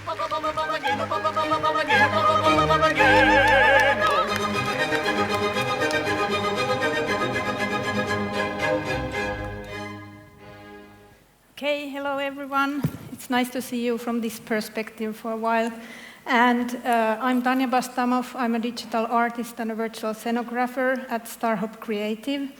Okay, hello everyone. It's nice to see you from this perspective for a while. And I'm Tanja Bastamow. I'm a digital artist and a virtual scenographer at Starhop Creative.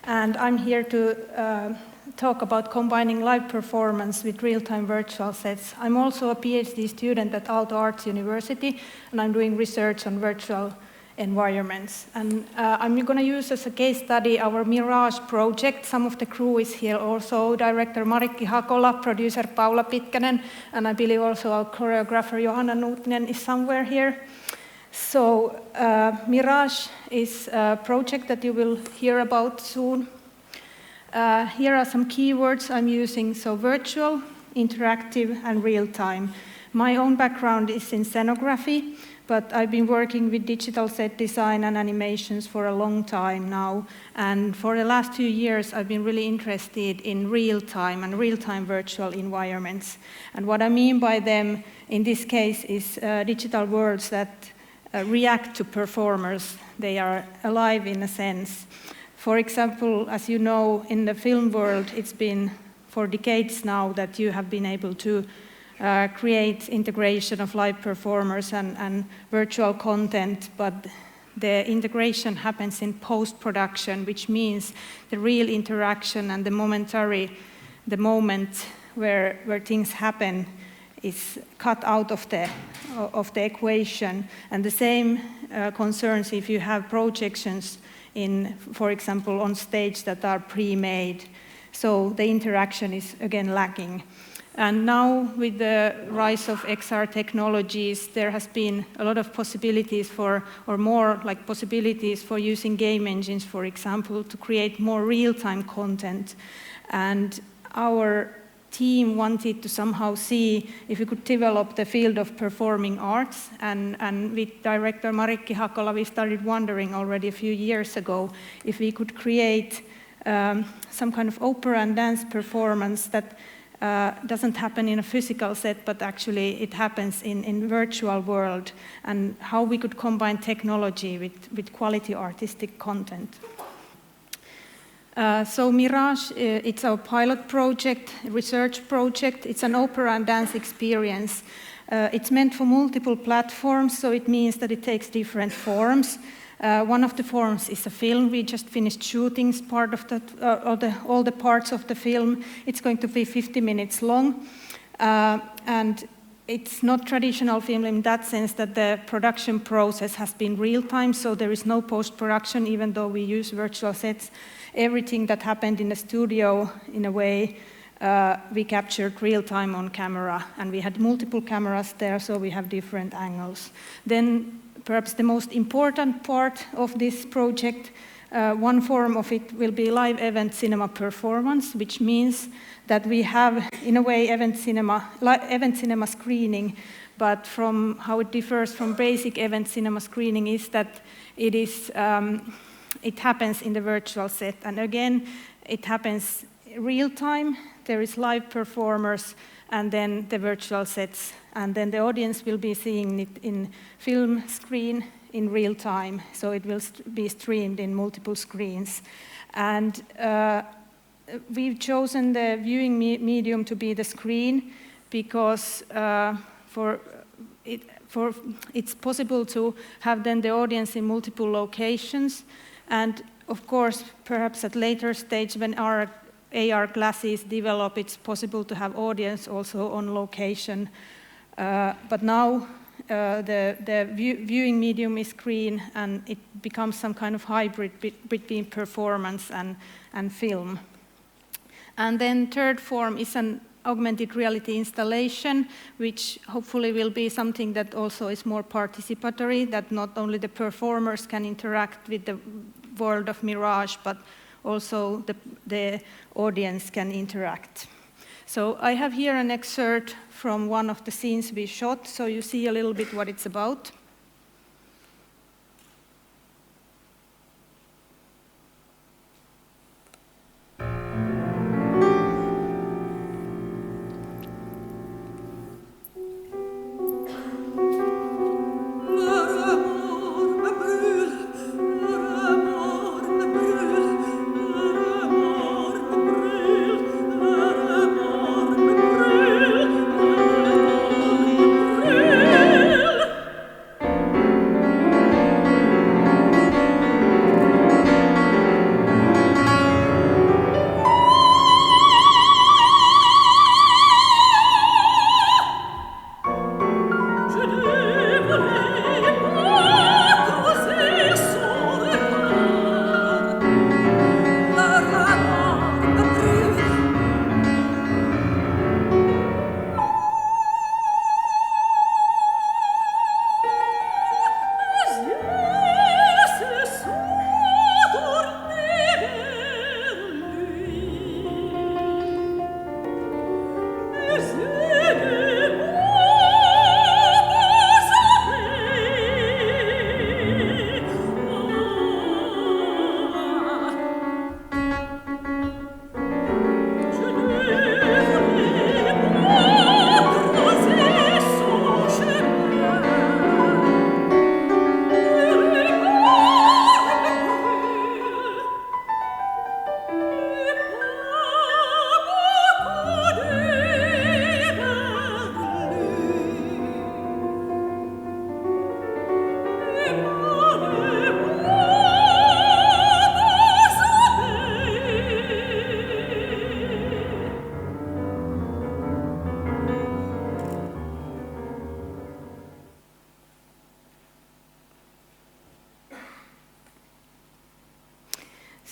And I'm here to talk about combining live performance with real-time virtual sets. I'm also a PhD student at Aalto Arts University, and I'm doing research on virtual environments. And I'm going to use as a case study our Mirage project. Some of the crew is here also, director Marikki Hakola, producer Paula Pitkänen, and I believe also our choreographer Johanna Nuutinen is somewhere here. So Mirage is a project that you will hear about soon. Here are some keywords I'm using, so virtual, interactive, and real-time. My own background is in scenography, but I've been working with digital set design and animations for a long time now. And for the last 2 years, I've been really interested in real-time and real-time virtual environments. And what I mean by them, in this case, is digital worlds that react to performers. They are alive in a sense. For example, as you know, in the film world, it's been for decades now that you have been able to create integration of live performers and virtual content, but the integration happens in post-production, which means the real interaction and the moment where things happen is cut out of the equation. And the same concerns if you have projections in, for example, on stage that are pre-made. So the interaction is again lacking. And now with the rise of XR technologies, there has been a lot of possibilities for, or more like possibilities for using game engines, for example, to create more real-time content. And our team wanted to somehow see if we could develop the field of performing arts. And with director Marikki Hakola, we started wondering already a few years ago if we could create some kind of opera and dance performance that doesn't happen in a physical set, but actually it happens in virtual world, and how we could combine technology with quality artistic content. So Mirage, it's our pilot project, research project. It's an opera and dance experience. It's meant for multiple platforms, so it means that it takes different forms. One of the forms is a film. We just finished shooting part of all the parts of the film. It's going to be 50 minutes long. And it's not traditional film in that sense that the production process has been real-time, so there is no post-production, even though we use virtual sets. Everything that happened in the studio, in a way, we captured real-time on camera, and we had multiple cameras there, so we have different angles. Then perhaps the most important part of this project, one form of it will be live event cinema performance, which means that we have, in a way, event cinema screening, but from how it differs from basic event cinema screening is that it happens in the virtual set. And again, it happens real time. There is live performers, and then the virtual sets, and then the audience will be seeing it in film screen in real time, so it will be streamed in multiple screens. And we've chosen the viewing medium to be the screen because it's possible to have then the audience in multiple locations, and of course, perhaps at later stage when our AR glasses develop, it's possible to have audience also on location. But now the viewing medium is screen, and it becomes some kind of hybrid between performance and film. And then third form is an augmented reality installation, which hopefully will be something that also is more participatory, that not only the performers can interact with the world of Mirage, but also the audience can interact. So I have here an excerpt from one of the scenes we shot, so you see a little bit what it's about.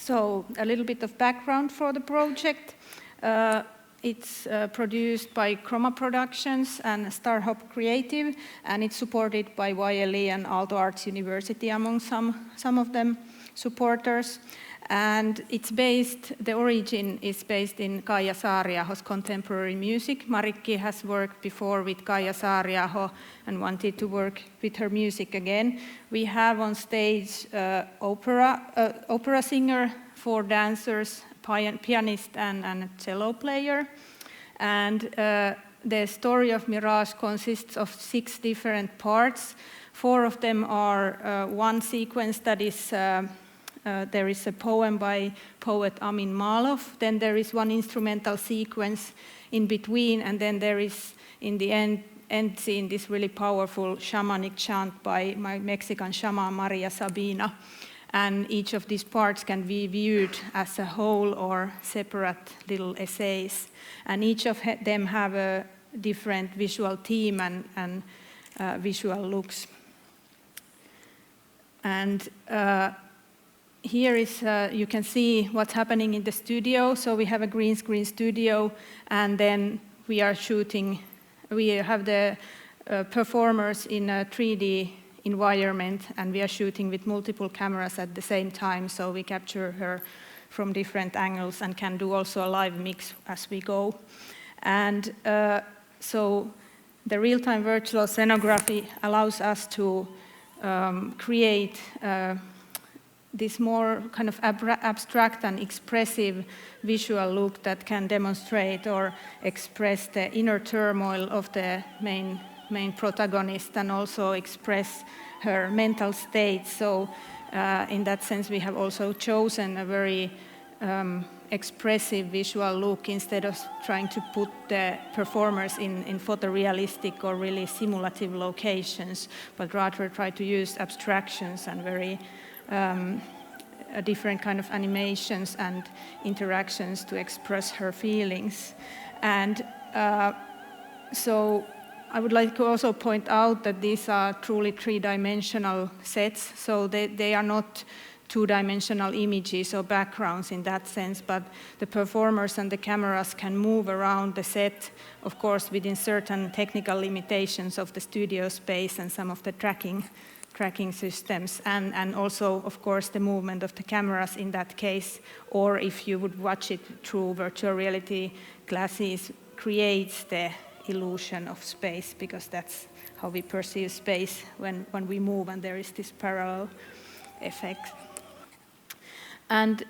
So a little bit of background for the project. It's produced by Chroma Productions and Starhop Creative, and it's supported by YLE and Aalto Arts University among some of them supporters. And it's based, the origin is based in Kaija Saariaho's contemporary music. Marikki has worked before with Kaija Saariaho and wanted to work with her music again. We have on stage opera singer, 4 dancers, pianist and a cello player. And the story of Mirage consists of 6 different parts. 4 of them are one sequence that is there is a poem by poet Amin Malov, then there is one instrumental sequence in between, and then there is, in the end scene, this really powerful shamanic chant by my Mexican shaman Maria Sabina. And each of these parts can be viewed as a whole or separate little essays. And each of them have a different visual theme and visual looks. And here is, you can see what's happening in the studio. So we have a green screen studio, and then we are shooting, we have the performers in a 3D environment, and we are shooting with multiple cameras at the same time, so we capture her from different angles and can do also a live mix as we go. And so the real-time virtual scenography allows us to create this more kind of abstract and expressive visual look that can demonstrate or express the inner turmoil of the main protagonist and also express her mental state. So in that sense, we have also chosen a very expressive visual look instead of trying to put the performers in photorealistic or really simulative locations, but rather try to use abstractions and very different kind of animations and interactions to express her feelings. And so I would like to also point out that these are truly 3-dimensional sets, so they are not 2-dimensional images or backgrounds in that sense, but the performers and the cameras can move around the set, of course, within certain technical limitations of the studio space and some of the tracking systems, and also, of course, the movement of the cameras in that case, or if you would watch it through virtual reality glasses, creates the illusion of space, because that's how we perceive space when we move, and there is this parallel effect. And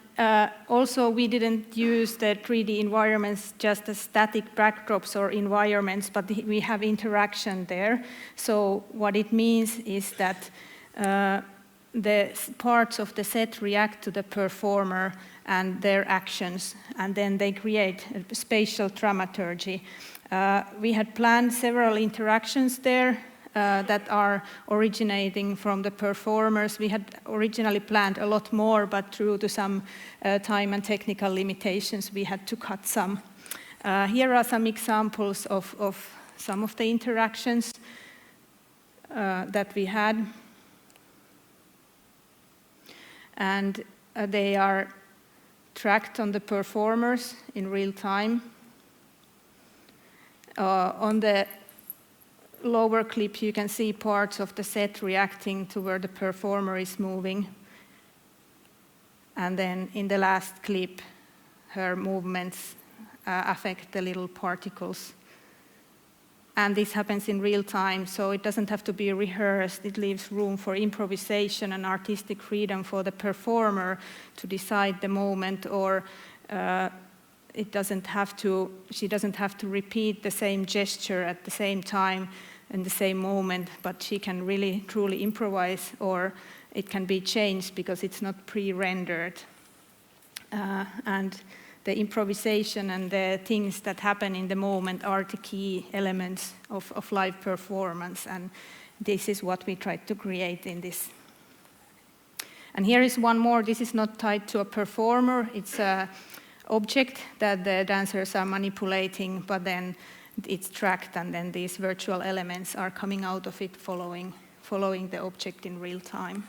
also, we didn't use the 3D environments just as static backdrops or environments, but we have interaction there. So what it means is that the parts of the set react to the performer and their actions, and then they create a spatial dramaturgy. We had planned several interactions there that are originating from the performers. We had originally planned a lot more, but due to some time and technical limitations, we had to cut some. Here are some examples of some of the interactions that we had. And they are tracked on the performers in real time. On the lower clip, you can see parts of the set reacting to where the performer is moving. And then in the last clip, her movements affect the little particles. And this happens in real time, so it doesn't have to be rehearsed. It leaves room for improvisation and artistic freedom for the performer to decide the moment, or she doesn't have to repeat the same gesture at the same time in the same moment, but she can really truly improvise, or it can be changed because it's not pre-rendered. And the improvisation and the things that happen in the moment are the key elements of live performance, and this is what we tried to create in this. And here is one more. This is not tied to a performer. It's an object that the dancers are manipulating, but then it's tracked, and then these virtual elements are coming out of it following the object in real time.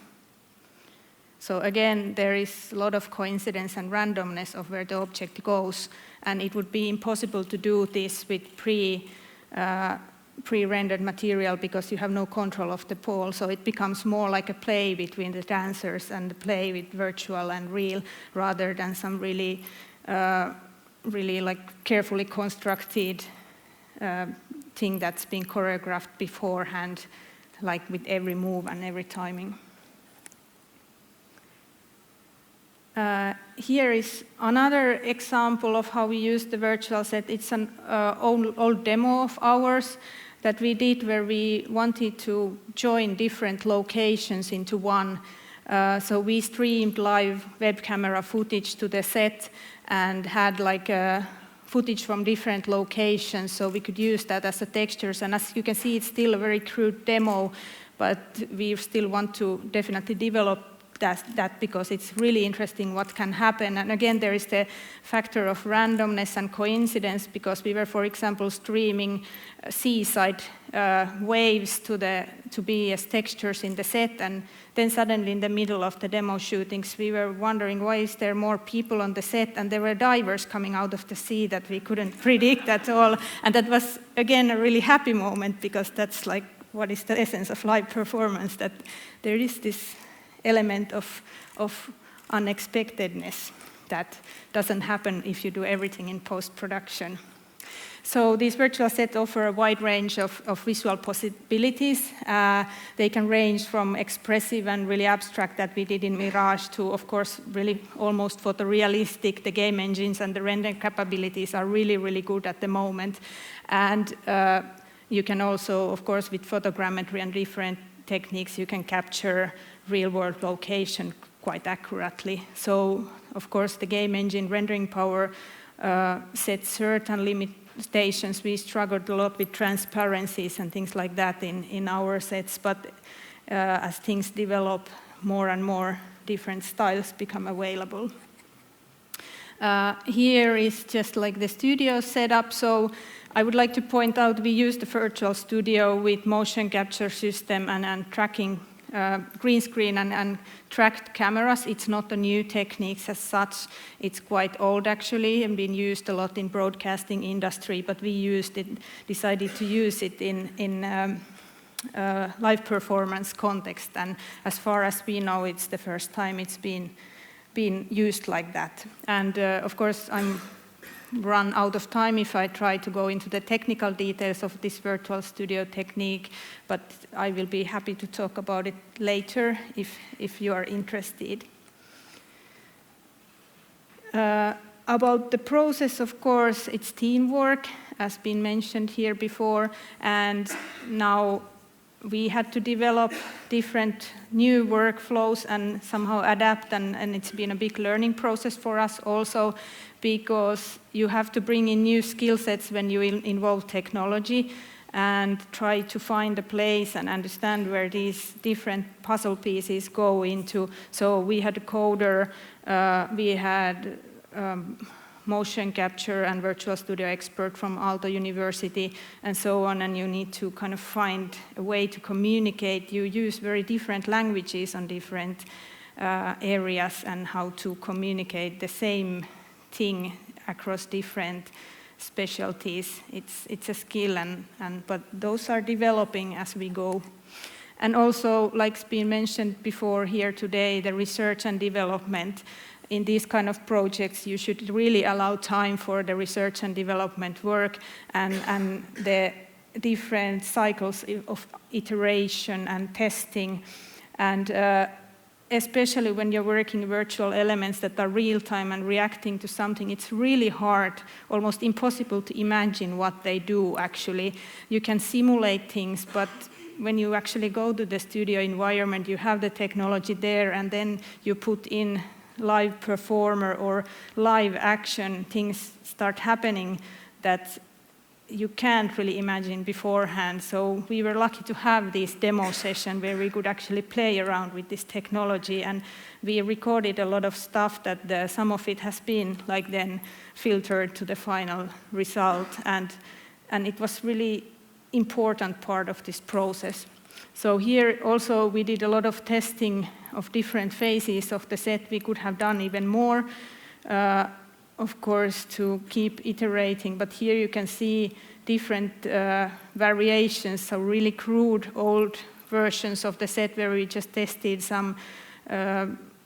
So again, there is a lot of coincidence and randomness of where the object goes, and it would be impossible to do this with pre-rendered material because you have no control of the pole. So it becomes more like a play between the dancers and the play with virtual and real, rather than some really like carefully constructed thing that's been choreographed beforehand, like with every move and every timing. Here is another example of how we use the virtual set. It's an old demo of ours that we did where we wanted to join different locations into one. So we streamed live web camera footage to the set and had like footage from different locations, so we could use that as a textures. And as you can see, it's still a very crude demo, but we still want to definitely develop that because it's really interesting what can happen. And again, there is the factor of randomness and coincidence, because we were, for example, streaming seaside waves to be as textures in the set, and then suddenly in the middle of the demo shootings, we were wondering why is there more people on the set, and there were divers coming out of the sea that we couldn't predict at all. And that was, again, a really happy moment, because that's like what is the essence of live performance, that there is this element of unexpectedness that doesn't happen if you do everything in post-production. So these virtual sets offer a wide range of visual possibilities. They can range from expressive and really abstract that we did in Mirage to, of course, really almost photorealistic. The game engines and the rendering capabilities are really, really good at the moment. And you can also, of course, with photogrammetry and different techniques, you can capture real-world location quite accurately. So, of course, the game engine rendering power sets certain limitations. We struggled a lot with transparencies and things like that in our sets, but as things develop, more and more different styles become available. Here is just like the studio setup. So I would like to point out we use the virtual studio with motion capture system and tracking green screen and tracked cameras. It's not a new technique as such. It's quite old actually and been used a lot in broadcasting industry, but we decided to use it in live performance context. And as far as we know, it's the first time it's been used like that. And of course, I'm run out of time if I try to go into the technical details of this virtual studio technique, but I will be happy to talk about it later if you are interested. About the process, of course, it's teamwork, as been mentioned here before, and now we had to develop different new workflows and somehow adapt, and it's been a big learning process for us also, because you have to bring in new skill sets when you involve technology and try to find a place and understand where these different puzzle pieces go into. So we had a coder, we had motion capture and virtual studio expert from Aalto University and so on, and you need to kind of find a way to communicate. You use very different languages on different areas and how to communicate the same thing across different specialties. It's a skill, but those are developing as we go. And also, like's been mentioned before here today, the research and development. In these kind of projects, you should really allow time for the research and development work and the different cycles of iteration and testing. And especially when you're working virtual elements that are real-time and reacting to something, it's really hard, almost impossible to imagine what they do actually. You can simulate things, but when you actually go to the studio environment, you have the technology there, and then you put in live performer or live action, things start happening that you can't really imagine beforehand. So we were lucky to have this demo session where we could actually play around with this technology, and we recorded a lot of stuff that some of it has been like then filtered to the final result, and it was really important part of this process. So here also we did a lot of testing of different phases of the set. We could have done even more, of course, to keep iterating. But here you can see different variations, so really crude old versions of the set where we just tested some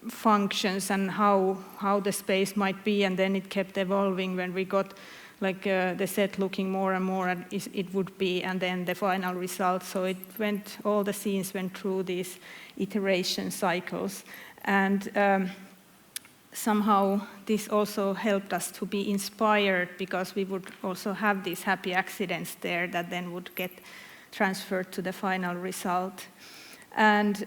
functions and how the space might be, and then it kept evolving when we got like the set looking more and more as it would be, and then the final result. So all the scenes went through these iteration cycles. And somehow this also helped us to be inspired, because we would also have these happy accidents there that then would get transferred to the final result. And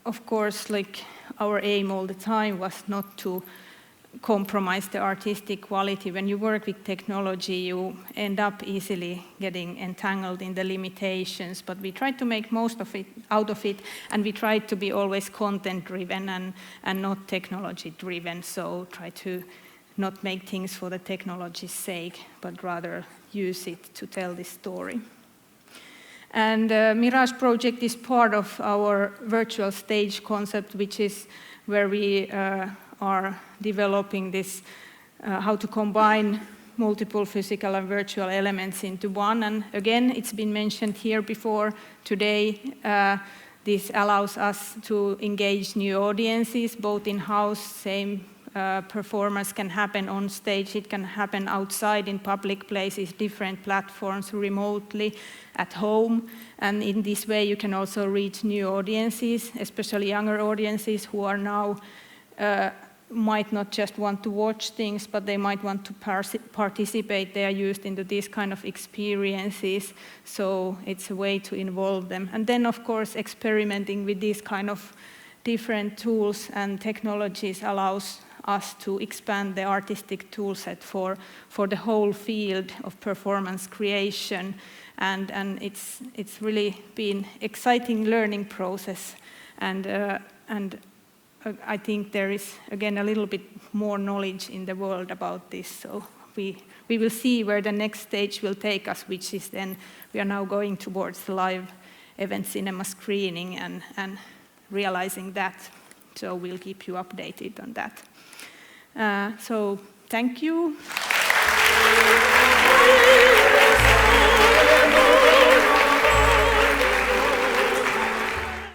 of course, like our aim all the time was not to compromise the artistic quality. When you work with technology, you end up easily getting entangled in the limitations, but we tried to make most of it out of it, and we tried to be always content-driven and not technology-driven, so try to not make things for the technology's sake, but rather use it to tell this story. And Mirage project is part of our virtual stage concept, which is where we are developing this, how to combine multiple physical and virtual elements into one. And again, it's been mentioned here before today, this allows us to engage new audiences, both in-house, same performance can happen on stage, it can happen outside in public places, different platforms, remotely, at home. And in this way, you can also reach new audiences, especially younger audiences who are now might not just want to watch things, but they might want to participate. They are used into these kind of experiences, so it's a way to involve them. And then, of course, experimenting with these kind of different tools and technologies allows us to expand the artistic toolset for the whole field of performance creation. And it's really been exciting learning process, and I think there is, again, a little bit more knowledge in the world about this. So we will see where the next stage will take us, which is then we are now going towards the live event cinema screening and realizing that. So we'll keep you updated on that. So thank you.